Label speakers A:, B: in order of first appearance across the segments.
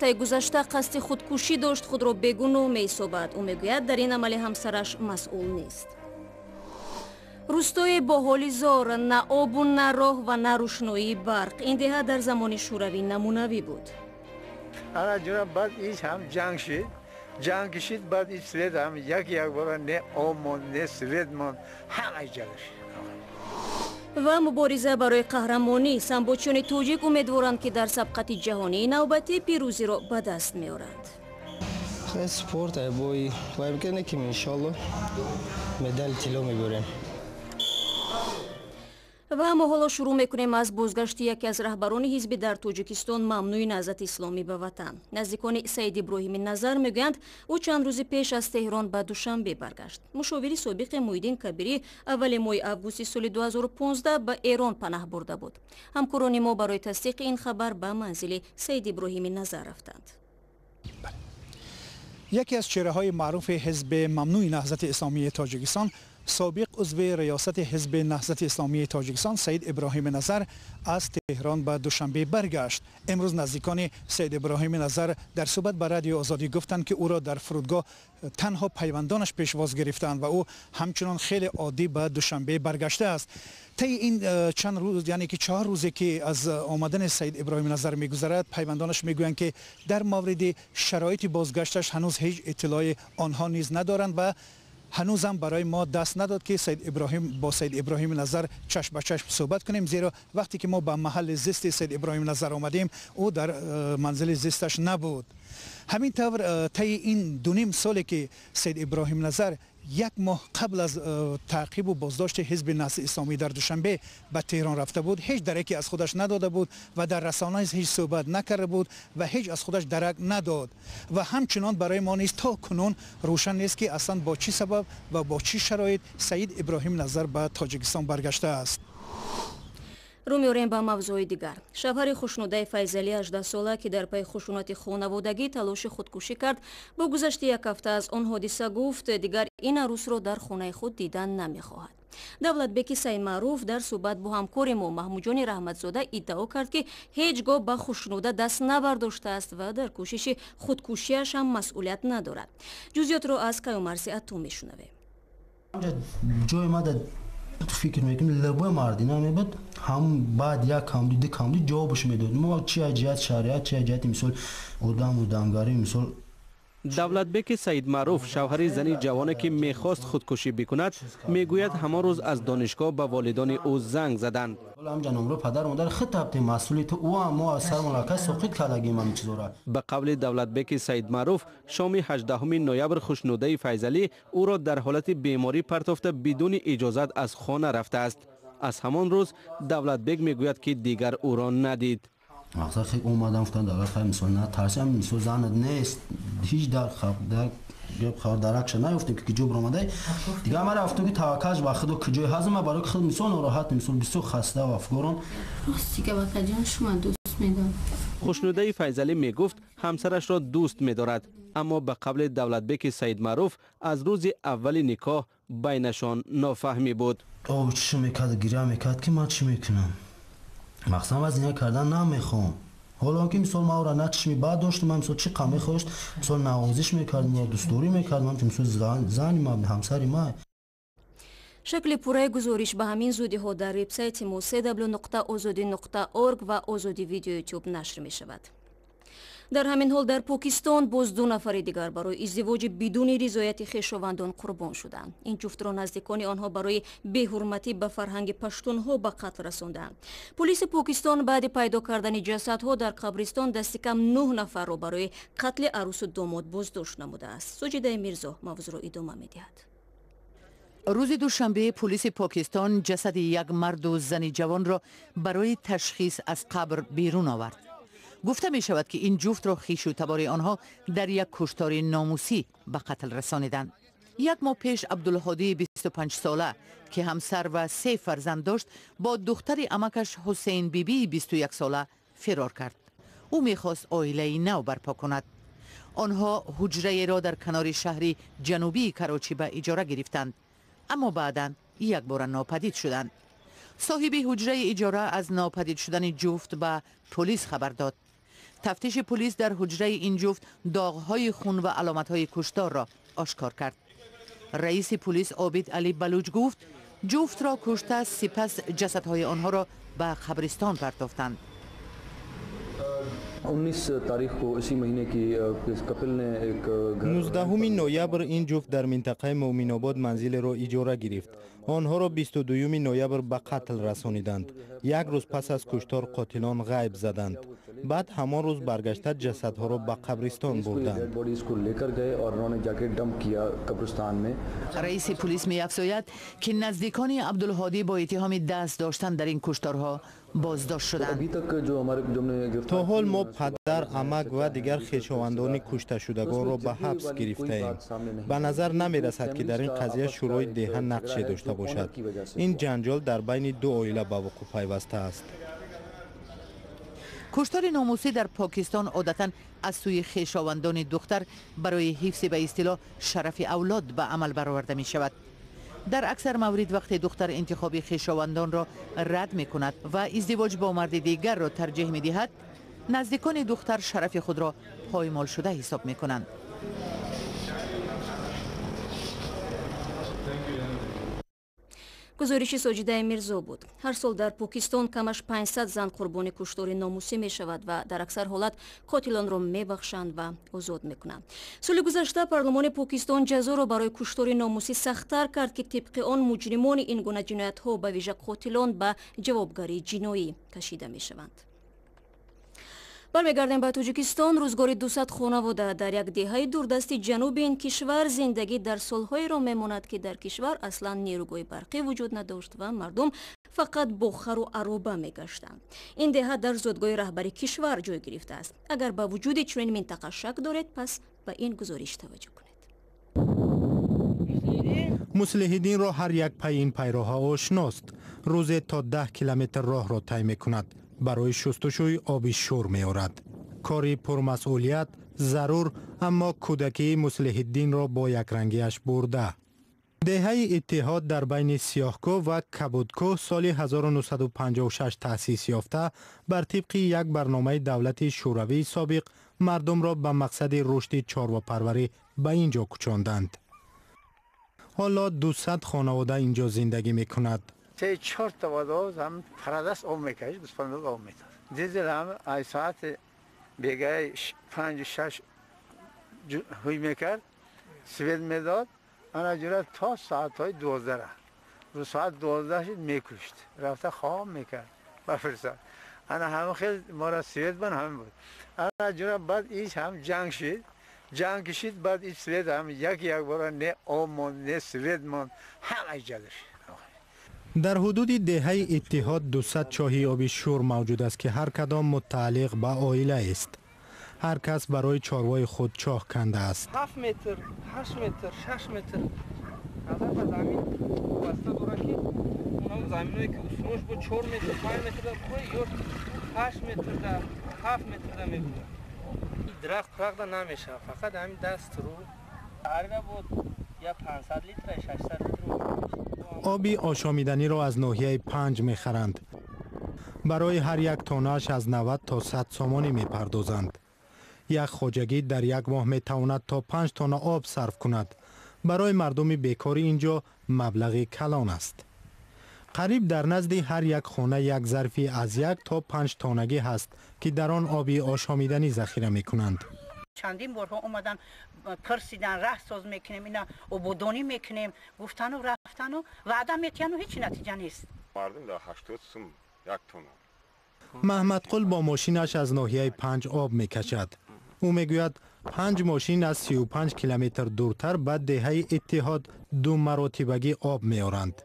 A: ҳафтаи гузашта қасди худкушӣ дошт, худро бегуноҳ меҳисобад. ӯ мегӯяд дар ин амали ҳамсараш масъул нест. рӯстое бо ҳоли зор, на обу на роҳ ва на рӯшноии барқ. Ин деҳа дар замони шӯравӣ намунавӣ буд.
B: ана ҷуна баъд иш ҳам ҷанг шид. ҷанг кишид, баъд иш свет ҳам як бора не об монд, не свет монд, ҳамаи ҷага шид.
A: ва мубориза барои қаҳрамонӣ. самбочиёни тоҷик умедворанд, ки дар сабқати ҷаҳонии навбатӣ пирӯзиро ба даст меоранд.
C: спорт бой мекунем иншалло медали тилло мебарем.
A: ва ҳама ҳоло шурӯъ мекунем аз бозгашти яке аз раҳбарони ҳизби дар Тоҷикистон, мамнӯи наҳзати исломӣ ба ватан. наздикони Саид Иброҳими Назар мегӯянд, ӯ чанд рӯзи пеш аз Теҳрон ба Душанбе баргашт. мушовири собиқи Муҳиддин Кабирӣ аввали моҳи августи соли 2015 ба Эрон панаҳ бурда буд. ҳамкорони мо барои тасдиқи ин хабар ба манзили Саид Иброҳими Назар рафтанд.
D: یکی از چهره‌های معروف حزب ممنوع نهضت اسلامی تاجیکستان، سابق عضو ریاست حزب نهضت اسلامی تاجیکستان سید ابراهیم نظر از تهران به دوشنبه برگشت. امروز نزدیکان سید ابراهیم نظر در صحبت با رادیو آزادی گفتند که او را در فرودگاه تنها پیوندانش پیشواز گرفتند و او همچنان خیلی عادی به دوشنبه برگشته است. طی این چند روز، یعنی که 4 روزی که از آمدن سید ابراهیم نظر میگذرد، پیوندانش میگویند که در مورد شرایط بازگشتش هنوز هیچ اطلاعی آنها نیز ندارند و هنوز هم برای ما دست نداد که با سید ابراهیم نظر چشم به چشم صحبت کنیم، زیرا وقتی که ما به محل زیست سید ابراهیم نظر آمدیم او در منزل زیستش نبود. همین طور طی این 2.5 سالی که سید ابراهیم نظر 1 ماه قبل از تعقیب و بازداشت حزب نهضت اسلامی در دوشنبه به تهران رفته بود، هیچ درکی از خودش نداده بود و در رسانه هیچ صحبت نکرده بود و هیچ از خودش درک نداد و همچنان برای ما نیست تا کنون روشن نیست که اصلا با چی سبب و با چی شرایط سید ابراهیم نظر به تاجیکستان برگشته است.
A: رو می‌آوریم به موضوع دیگر. شوهر خوشنوده فیضعلی 18 ساله که در پی خشونت خانوادگی تلاش خودکشی کرد، با گذشت 1 هفته از آن حادثه گفت دیگر این عروس را در خانه خود دیدن نمی‌خواهد. давлатбеки Сайдмаъруф дар суҳбат бо ҳамкори мо маҳмуҷони раҳматзода иддао кард, ки ҳеҷ гоҳ ба хушнуда даст набардоштааст ва дар кӯшиши худкушиаш ҳам масъулият надорад. ҷузъиётро аз Каюмарси Атто мешунавем.
E: فکر میکنم لبای مردی نمیبود هم بعد یک کاملی جوابش میداد ما چی اجازه شریعت چی اجازه مثال آدمگاری مثال
F: давлатбек саидмаъруф шавҳари зани ҷавоне ки мехост худкушӣ бикунад мегӯяд ҳамон рӯз аз донишгоҳ ба волидони ӯ занг заданд. ба қавли давлатбек саидмаъруф шоми 18 ноябр хушнудаи файзалӣ ӯро дар ҳолати беморӣ партофта бидуни иҷозат аз хона рафтааст. аз ҳамон рӯз давлатбек мегӯяд ки дигар ӯро надид.
E: مقصد خیلی اومدم گفتن داره خیلی مثال نه ترسیم مثال زند نیست هیچ در خبر درکش نیفتیم که جو برآمده دیگه ما رفتم که توکلش با خدا کجای هضم برای خود مثال ناراحت مثال بسیار خسته و افکارم
G: راستی که با جان شما دوست میدارم.
F: خوشنوده فیضعلی میگفت همسرش را دوست می‌دارد، اما به قول دولتبک سیدمعروف از روز اول نکاح بینشان نافهمی بود.
E: او چی میکرد گریه میکرد که من چی میکنم؟ مقصد از اینا کردن نمیخوام. حالا که مثال ما را نچشمی بعد داشتم من مثال چی قمی خوشت مثال نوازش میکردم یا دوستوری میکردم مثال زنی ما همسری ما.
A: шакли пурраи гузориш ба ҳамин зудиҳо дар вебсайти мо www.ozodi.org ва озоди видео YouTube нашр мешавад. дар ҳамин ҳол дар покистон боз 2 нафари дигар барои издивоҷи бидуни ризояти хешовандон қурбон шуданд. ин ҷуфтро наздикони онҳо барои беҳурматӣ ба фарҳанги паштунҳо ба қатл расонданд. полиси покистон баъди пайдо кардани ҷасадҳо дар қабристон дасти кам 9 нафарро барои қатли арӯсу домод боздошт намудааст. соҷидаи мирзо мавзӯъро идома медиҳад.
H: روز دوشنبه پلیس پاکستان جسد یک مرد و زنی جوان را برای تشخیص از قبر بیرون آورد. گفته می شود که این جفت را خویش و تبار آنها در یک کشتار ناموسی به قتل رسانیدند. 1 ماه پیش عبدالهادی 25 ساله که همسر و 3 فرزند داشت با دختر عمکش حسین بیبی 21 ساله فرار کرد. او میخواست عائله نو برپا کند. آنها حجره را در کنار شهری جنوبی کراچی به اجاره گرفتند، اما بعداً یک بار ناپدید شدند. صاحب حجره اجاره از ناپدید شدن جفت به پلیس خبر داد. تفتیش پلیس در حجره این جفت داغ‌های خون و علامت‌های کشتار را آشکار کرد. رئیس پلیس عابد علی بلوچ گفت جفت را کشته، سپس جسدهای آنها را به قبرستان پرتافتند.
I: 19 तारीख को इसी महीने की कपिल ने एक
J: 19 نوامبر این جفت در منطقه مومن آباد منزل را اجاره گرفت. آنها را 22 نوامبر به قتل رسانیدند. یک روز پس از کشتار قاتلان غیب زدند. بعد همان روز برگشته جسدها را به قبرستان بردند.
H: رئیس پلیس می افزاید که نزدیکان عبدالهادی با اتهام دست داشتن در این کشتارها بازداشت شدند.
J: تا حال ما پدر، عمک و دیگر خویشاوندان کشته شدگان را به حبس گرفته ایم. به نظر نمی رسد که در این قضیه شورای دهه نقشی داشته باشد. این جنجال در بین دو عائله به وقوع پیوسته است.
H: کشتار ناموسی در پاکستان عادتاً از سوی خویشاوندان دختر برای حفظ به اصطلاح شرف اولاد به عمل برآورده می شود. در اکثر موارد وقتی دختر انتخاب خویشاوندان را رد می کند و ازدواج با مرد دیگر را ترجیح می دهد، نزدیکان دختر شرف خود را پایمال شده حساب می کنند.
A: گزارش ساجده میرزا بود. هر سال در پاکستان کمش 500 زن قربانی کشتار ناموسی می شود و در اکثر حالت قاتلان را می بخشند و آزاد می کنند. سال گذشته پارلمان پاکستان جزا را برای کشتار ناموسی سخت‌تر کرد که طبق آن مجرمان این گونه جنایت ها به ویژه قاتلان به جوابگری جنایی کشیده می شوند. برمیگردیم به تاجیکستان. روزگار 200 خانواده در یک دهه دوردست جنوب این کشور زندگی در سالهای را میماند که در کشور اصلا نیروگاه برقی وجود نداشت و مردم فقط با خر و عروبه میگشتند. این دهه در زادگاه رهبری کشور جای گرفته است. اگر با وجود چنین منطقه شک دارید پس به این گزارش توجه کنید.
J: مصلح را هر یک پای این پیراها آشناست. روزی تا 10 کیلومتر راه را طی میکند. برای شستشوی آب شور می آورد. کاری پرمسئولیت، ضرور، اما کودکی مصلح الدین را با یک رنگیش برده. دهه اتحاد در بین سیاهکو و کبودکو سال 1956 تأسیس یافته بر طبق یک برنامه دولت شوروی سابق مردم را به مقصد رشد چارواپروری به اینجا کشاندند. حالا 200 خانواده اینجا زندگی می کند.
B: 4 تا واداز هم پرادست آب میکشید، بسپنداز آب میتاد. دیزل هم ای ساعت بیگه 5-6 هوی میکرد، سوید میداد، انا جورت تا ساعت های 12 را. رو ساعت 12 شد میکشت، رفته خواب میکرد، بفرستاد. انا همه خیلی ما را سوید بن همه بود. انا جورت بعد ایش هم جنگ شد. جنگ کشید بعد ایش سوید هم یک بار نه آب ماند، نه سوید ماند، همه جلش.
J: در حدود دهه اتحاد 200 چاهی آب شور موجود است که هر کدام متعلق به عائله است. هر کس برای چاروای خود چاه کنده است.
K: 7 متر، 8 متر، 6 متر. نظر به زمین واسطه داره که اونم زمینایی که اصولش با 4 متر، 5 متر در کوی یا 8 متر در 7 متر در میبود. درخت پرخت نمیشه، فقط همین دست رو. هر بود یا 500 لیتر، 600 لیتر.
J: آبی آشامیدنی را از ناحیه 5 میخرند. برای هر یک تانه‌اش از 90 تا 100 سامانی میپردازند. یک خواجگی در یک ماه میتواند تا 5 تانه آب صرف کند. برای مردم بیکاری اینجا مبلغی کلان است. قریب در نزد هر یک خانه یک ظرفی از 1 تا 5 تانگی هست که در آن آبی آشامیدنی ذخیره میکنند.
L: چندین بارها اومدن پرسیدن راه ساز میکنیم، اینا عبودانی میکنیم، گفتن و رفتن و وعده میتین و هیچ نتیجه نیست.
M: مردم در 80 سوم 1 تن.
J: محمد قل با ماشینش از ناحیه 5 آب میکشد. او میگوید 5 ماشین از 35 کیلومتر دورتر به دهه اتحاد 2 مراتبگی آب میارند.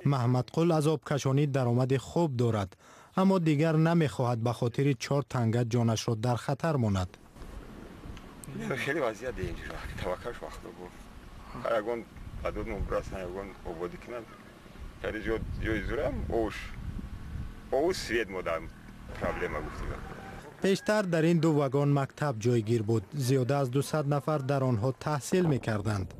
J: محمد قل از آب کشانی درآمد خوب دارد، اما دیگر نمیخواهد به خاطر 4 تنگه جانش را در خطر ماند.
M: خیلی وضعیت اینجوری که توکلش وقت بود. اگون حدود مبرس اگون آبادی کنند. کاری جو زورم اوش سوید مدام پرابلم گفتیم.
J: پیشتر در این 2 واگن مکتب جایگیر بود. زیاده از 200 نفر در آنها تحصیل میکردند.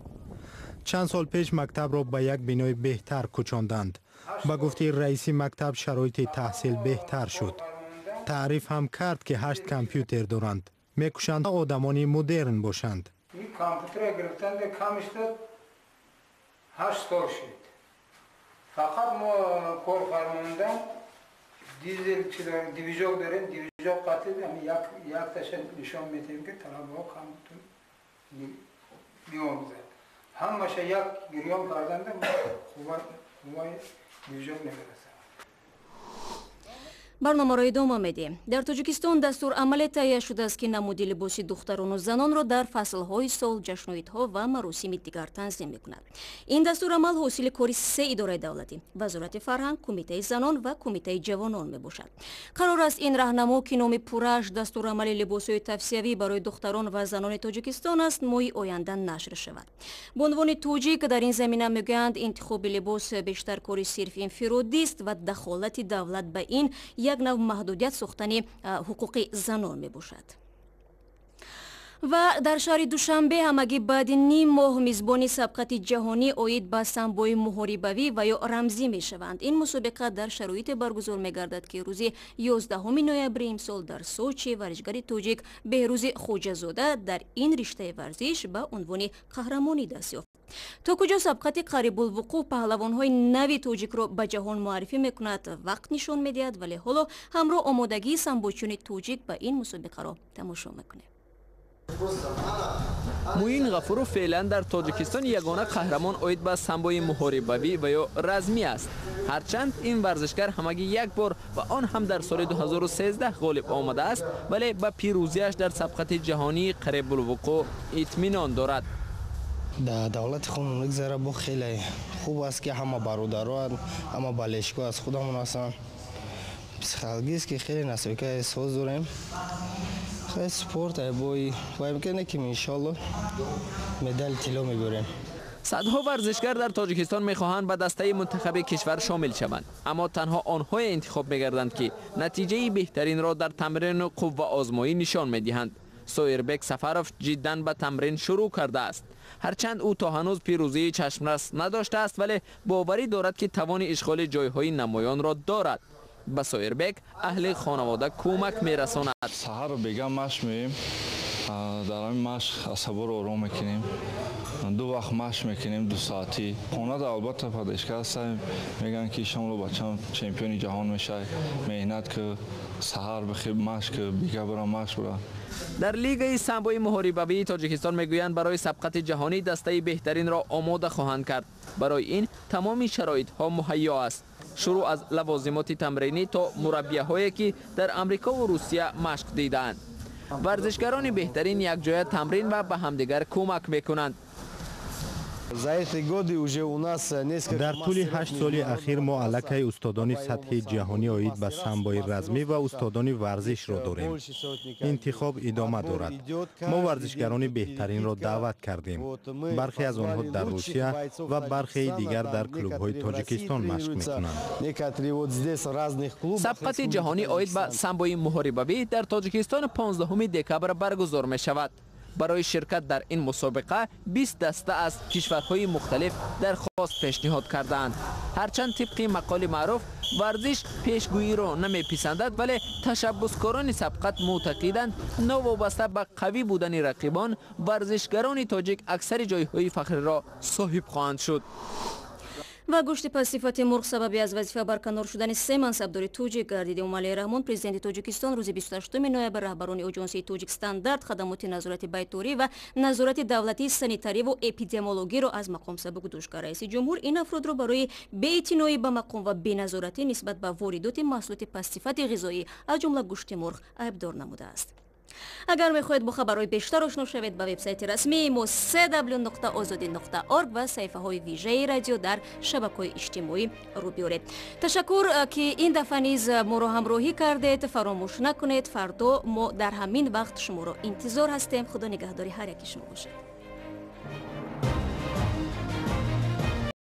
J: چند سال پیش مکتب را به یک بنای بهتر کوچاندند. با گفته رئیس مکتب شرایط تحصیل بهتر شد. تعریف هم کرد که 8 کامپیوتر دارند. میکوشند آدمانی مدرن باشند.
B: این کامپیوتر گرفتن کمش داد 8 سال شد. فقط ما کارفرمایان دیزل چی داریم، دیویژن داریم، دیویژن قطعی یک تاشن نشان میدیم که طلبها کامپیوتر میآموزند. همش یک گریان کردند خوبای دیویژن نمیرسند.
A: барномаро идома медиҳем. Дар Тоҷикистон дастурамале таҳия шудааст ки намуди либоси духтарону занонро дар фаслҳои сол, ҷашноидҳо ва маросими дигар танзим мекунад. Ин дастурамал ҳосили кори се идораи давлатӣ, Вазорати фарҳанг, Кумитаи занон ва Кумитаи ҷавонон мебошад. Қарор аст ин раҳнамо ки номи пурраш дастурамали либосҳои тавсиявӣ барои духтарон ва занони Тоҷикистон аст, моҳи оянда нашр шавад. Бо унвони тоҷик дар ин замина мегӯянд интихоби либос бештар кори сирф инфиродист ва дахолати давлат ба ин як нав маҳдудият сохтани ҳуқуқи занон мебошад. ва дар шаҳри Душанбе ҳамагӣ баъди ним моҳ мизбони сабқати ҷаҳонӣ оид ба самбои муҳорибавӣ ва ё рамзӣ мешаванд. Ин мусобиқа дар шароите баргузор мегардад ки рӯзи 11 ноябри имсол дар Сочи варзишгари тоҷик Беҳрӯзи Хоҷазода дар ин риштаи варзиш ба унвони қаҳрамонӣ даст ёфт. То куҷо сабқати қарибулвуқӯъ паҳлавонҳои нави тоҷикро ба ҷаҳон муаррифӣ мекунад, вақт нишон медиҳад, вале ҳоло ҳамроҳ омодагии самбойчиёни тоҷик ба ин мусобиқаро тамошо мекунем.
N: муин ғафуров феълан дар Тоҷикистон ягона қаҳрамон оид ба самбои муҳорибавӣ ва ё размӣ аст. ҳарчанд ин варзишгар ҳамагӣ як бор ва он ҳам дар соли 2013 ғолиб омадааст, вале ба пирӯзиаш дар сабқати ҷаҳонии қарибулвуқӯъ итминон дорад.
C: در دولت خودمون نگذره با خیلی خوب است که همه برادران همه بالشکو از خودمون هستن. پسیخالگی است که خیلی نسبیکه احساس داریم. خیلی سپورت بای میکنه که انشالله مدال طلا میبریم.
N: صدها ورزشگر در تاجیکستان میخواهند به دسته منتخب کشور شامل شوند، اما تنها آنهای انتخاب میگردند که نتیجه بهترین را در تمرین قوه آزمایی نشان میدهند. سویربک سفروف جداً به تمرین شروع کرده است. هرچند او تا هنوز پیروزی چشمرس نداشته است، ولی باوری دارد که توان اشغال جایهای نمایان را دارد. به سویربک اهل خانواده کمک میرساند.
O: سحر بگم مشق می‌کنیم، در این مشق اعصاب رو آرام میکنیم. دو وقت مشق میکنیم 2 ساعتی. خانواده البته پدیشکار هستیم، میگن که شما بچه‌م چمپیون جهان میشه. مهنت که سحر بخیر مشق بیگه برام مشق برام.
N: در لیگ سامبوی مهاریبوی تاجیکستان میگویند برای سبقت جهانی دسته بهترین را آماده خواهند کرد. برای این تمامی شرایط ها مهیا است. شروع از لوازمات تمرینی تا مربیهایی که در امریکا و روسیه مشق دیدند. ورزشکاران بهترین یک جای تمرین و به همدیگر کمک میکنند.
J: در طول 8 سال اخیر ما علاقه استادان سطح جهانی آید به سامبوی رزمی و استادان ورزش را داریم. انتخاب ادامه دارد. ما ورزشکاران بهترین را دعوت کردیم. برخی از آنها در روسیه و برخی دیگر در کلوب‌های تاجیکستان مشق می‌کنند.
N: سبقت جهانی آید به سامبوی مهاریبوی در تاجیکستان 15 دکبر برگزار می‌شود. برای شرکت در این مسابقه 20 دسته از کشورهای مختلف درخواست پیشنهاد کردند. هرچند طبق مقال معروف ورزش پیشگویی را نمیپسندد، ولی تشبسکاران سبقت معتقدند نوابسته به قوی بودن رقیبان، ورزشگران تاجیک اکثر جایهای فخر را صاحب خواهند شد.
A: ва гӯшти пастсифати мурғ сабаби аз вазифа барканор шудани се мансабдори тоҷик гардиди Умалии Раҳмон президенти Тоҷикистон рӯзи 28 ноябр раҳбарони оҷонсияи Тоҷик Стандарт, хадамоти назорати байторӣ ва назорати давлатии санитариву эпидемиологиро аз мақом сабук дошт кард. раиси ҷумҳур ин афродро барои беэътиноӣ ба мақом ва беназоратӣ нисбат ба воридоти маҳсулоти пастсифати ғизоӣ аз ҷумла гӯшти мурғ айбдор намудааст. агар мехоҳед бо хабарҳои бештар ошно шавед, ба вебсайти расмии мо www.ozodi.org ва саҳифаҳои вижаи радио дар шабакаҳои иҷтимоӣ рӯ биёред. ташаккур ки ин дафъа низ моро ҳамроҳӣ кардед. фаромӯш накунед, фардо мо дар ҳамин вақт шуморо интизор ҳастем. худо нигаҳдори ҳар яки шумо бошад.